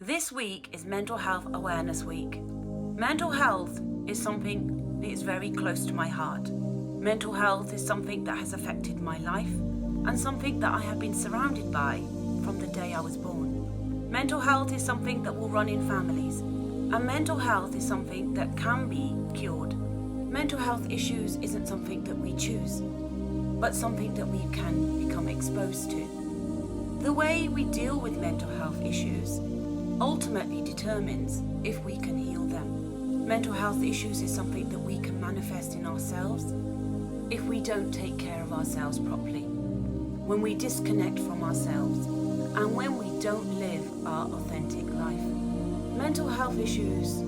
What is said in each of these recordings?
This week is Mental Health Awareness Week. Mental health is something that is very close to my heart. Mental health is something that has affected my life and something that I have been surrounded by from the day I was born. Mental health is something that will run in families, and mental health is something that can be cured. Mental health issues isn't something that we choose, but something that we can become exposed to. The way we deal with mental health issues ultimately determines if we can heal them. Mental health issues is something that we can manifest in ourselves if we don't take care of ourselves properly, when we disconnect from ourselves, and when we don't live our authentic life. Mental health issues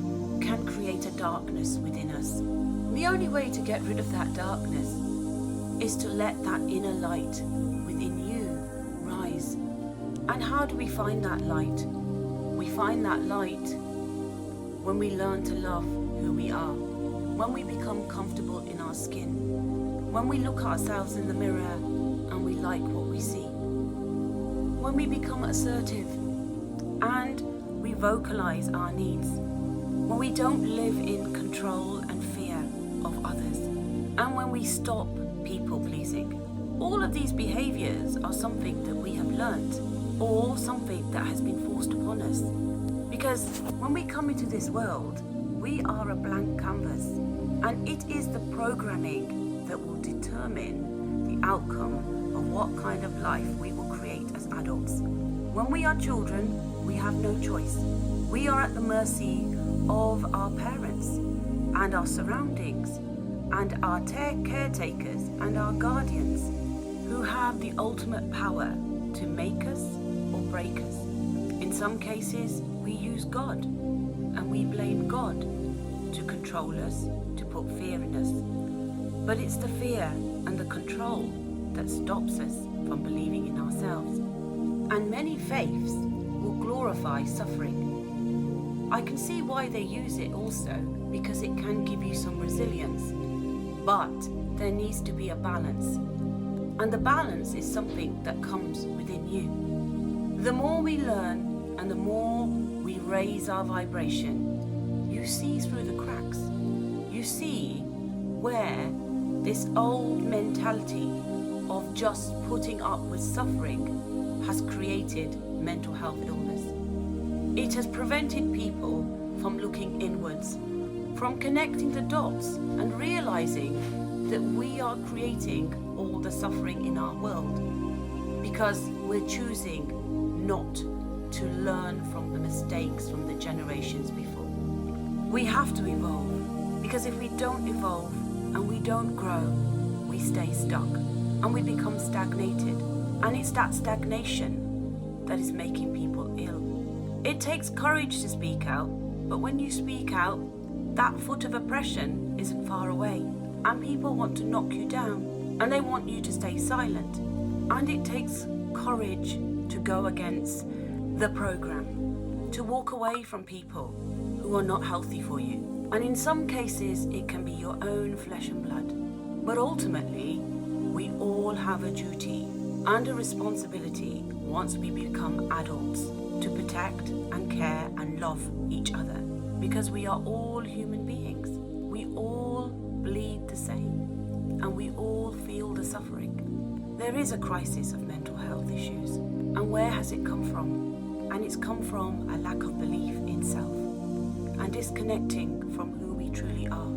can create a darkness within us. The only way to get rid of that darkness is to let that inner light within you rise. And how do we find that light? We find that light when we learn to love who we are, when we become comfortable in our skin, when we look at ourselves in the mirror and we like what we see, when we become assertive and we vocalize our needs, when we don't live in control and fear of others, and when we stop people pleasing. All of these behaviors are something that we have learnt, or something that has been forced upon us. Because when we come into this world, we are a blank canvas, and it is the programming that will determine the outcome of what kind of life we will create as adults. When we are children, we have no choice. We are at the mercy of our parents and our surroundings and our caretakers and our guardians, who have the ultimate power to make us or break us. In some cases, we use God, and we blame God to control us, to put fear in us. But it's the fear and the control that stops us from believing in ourselves. And many faiths will glorify suffering. I can see why they use it also, because it can give you some resilience. But there needs to be a balance. And the balance is something that comes within you. The more we learn and the more we raise our vibration, you see through the cracks. You see where this old mentality of just putting up with suffering has created mental health illness. It has prevented people from looking inwards, from connecting the dots and realizing that we are creating all the suffering in our world because we're choosing not to learn from the mistakes from the generations before. We have to evolve, because if we don't evolve and we don't grow, we stay stuck and we become stagnated. And it's that stagnation that is making people ill. It takes courage to speak out, but when you speak out, that foot of oppression isn't far away, and people want to knock you down, and they want you to stay silent. And it takes courage to go against the program, to walk away from people who are not healthy for you. And in some cases, it can be your own flesh and blood. But ultimately, we all have a duty and a responsibility once we become adults to protect and care and love each other, because we are all human beings. We all bleed the same, and we all feel the suffering. There is a crisis of mental health issues. And where has it come from? And it's come from a lack of belief in self and disconnecting from who we truly are.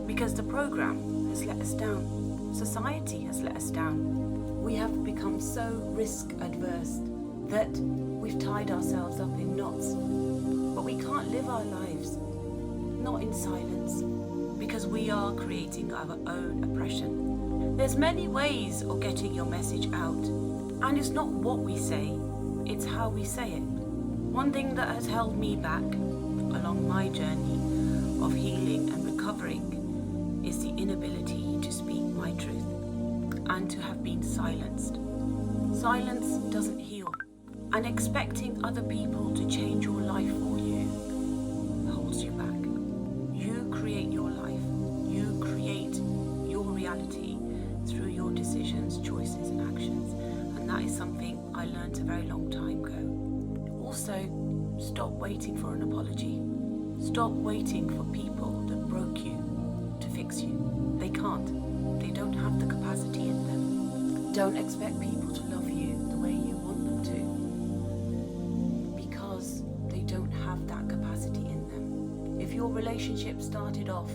Because the program has let us down. Society has let us down. We have become so risk adverse that we've tied ourselves up in knots. But we can't live our lives, not in silence, because we are creating our own oppression. There's many ways of getting your message out. And it's not what we say, it's how we say it. One thing that has held me back along my journey of healing and recovering is the inability to speak my truth and to have been silenced. Silence doesn't heal, and expecting other people to change your life for you holds you back. You create your life, you create your reality through your decisions, choices and actions. And that is something I learned a very long time ago. Also, Stop waiting for an apology. Stop waiting for people that broke you to fix you. They can't. They don't have the capacity in them. Don't expect people to love you the way you want them to, because they don't have that capacity in them. If your relationship started off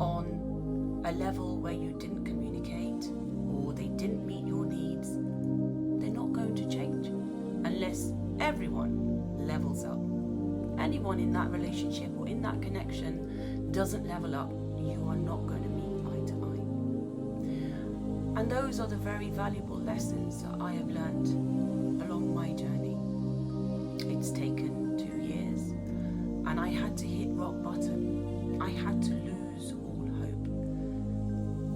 on a level where you didn't communicate or they didn't meet your needs, they're not going to change unless everyone levels up. Anyone in that relationship or in that connection doesn't level up, you are not going to meet eye to eye. And those are the very valuable lessons that I have learned along my journey. It's taken 2 years, and I had to hit rock bottom. I had to lose all hope.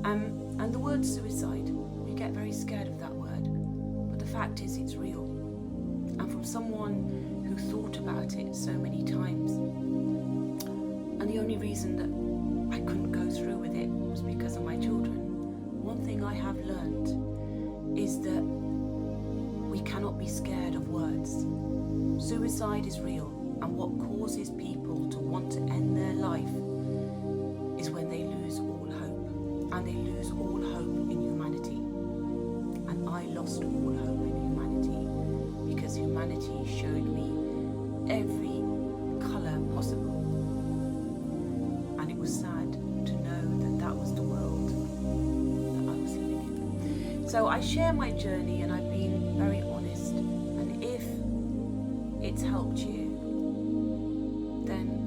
And the word suicide, we get very scared of that word, but the fact is it's real. And from someone who thought about it so many times, and the only reason that I couldn't go through with it was because of my children. One thing I have learned is that we cannot be scared of words. Suicide is real, and what causes people to want to end their life is when they lose all hope, and they lose all hope in humanity. And I lost all hope in humanity because humanity showed me every colour possible, and it was sad to know that that was the world that I was living in. So I share my journey, and I've been very honest, and if it's helped you, then